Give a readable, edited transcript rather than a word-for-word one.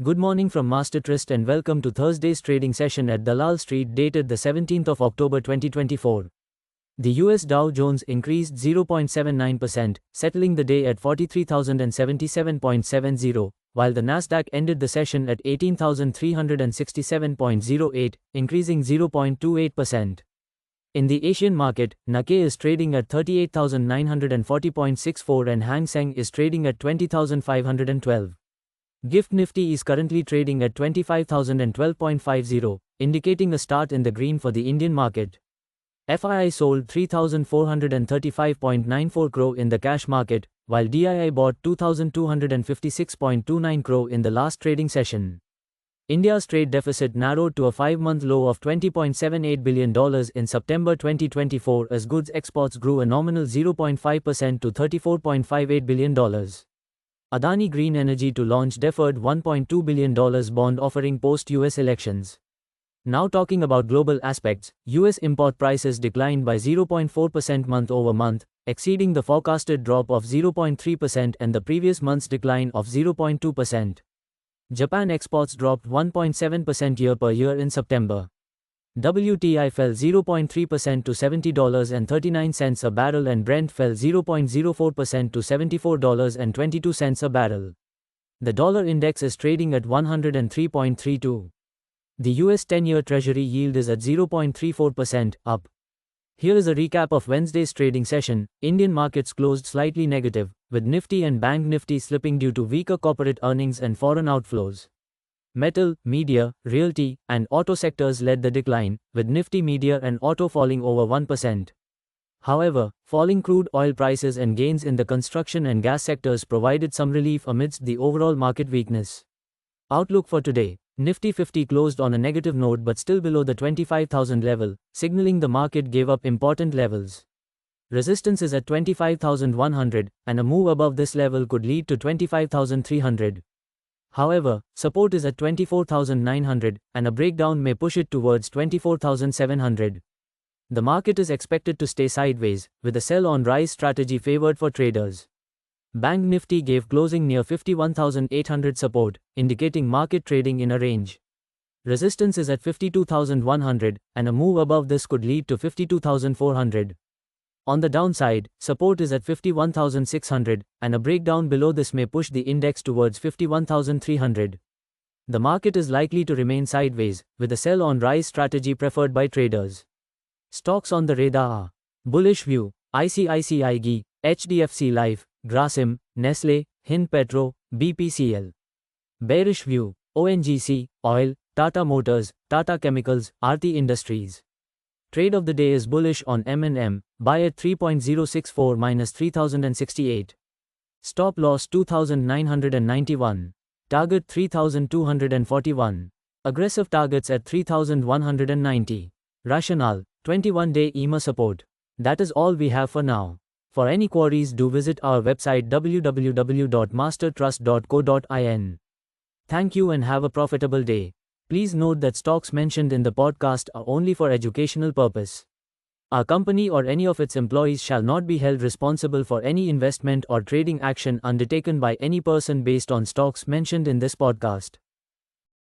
Good morning from Master Trist and welcome to Thursday's trading session at Dalal Street dated the 17th of October 2024. The US Dow Jones increased 0.79%, settling the day at 43,077.70, while the Nasdaq ended the session at 18,367.08, increasing 0.28%. In the Asian market, Nikkei is trading at 38,940.64 and Hang Seng is trading at 20,512. Gift Nifty is currently trading at 25,012.50, indicating a start in the green for the Indian market. FII sold 3,435.94 crore in the cash market, while DII bought 2,256.29 crore in the last trading session. India's trade deficit narrowed to a 5-month low of $20.78 billion in September 2024 as goods exports grew a nominal 0.5% to $34.58 billion. Adani Green Energy to launch deferred $1.2 billion bond offering post-US elections. Now talking about global aspects, US import prices declined by 0.4% month-over-month, exceeding the forecasted drop of 0.3% and the previous month's decline of 0.2%. Japan exports dropped 1.7% year-per-year in September. WTI fell 0.3% to $70.39 a barrel and Brent fell 0.04% to $74.22 a barrel. The dollar index is trading at 103.32. The US 10-year Treasury yield is at 0.34%, up. Here is a recap of Wednesday's trading session. Indian markets closed slightly negative, with Nifty and Bank Nifty slipping due to weaker corporate earnings and foreign outflows. Metal, media, realty, and auto sectors led the decline, with Nifty Media and Auto falling over 1%. However, falling crude oil prices and gains in the construction and gas sectors provided some relief amidst the overall market weakness. Outlook for today: Nifty 50 closed on a negative note but still below the 25,000 level, signaling the market gave up important levels. Resistance is at 25,100, and a move above this level could lead to 25,300. However, support is at 24,900, and a breakdown may push it towards 24,700. The market is expected to stay sideways, with a sell-on-rise strategy favored for traders. Bank Nifty gave closing near 51,800 support, indicating market trading in a range. Resistance is at 52,100, and a move above this could lead to 52,400. On the downside, support is at 51,600, and a breakdown below this may push the index towards 51,300. The market is likely to remain sideways, with a sell-on-rise strategy preferred by traders. Stocks on the radar are: bullish view, ICICI GI, HDFC Life, Grasim, Nestle, Hind Petro, BPCL. Bearish view, ONGC, Oil, Tata Motors, Tata Chemicals, Aarti Industries. Trade of the day is bullish on M&M, buy at 3.064 minus 3068. Stop loss 2991. Target 3241. Aggressive targets at 3190. Rationale: 21-day EMA support. That is all we have for now. For any queries, do visit our website www.mastertrust.co.in. Thank you and have a profitable day. Please note that stocks mentioned in the podcast are only for educational purpose. Our company or any of its employees shall not be held responsible for any investment or trading action undertaken by any person based on stocks mentioned in this podcast.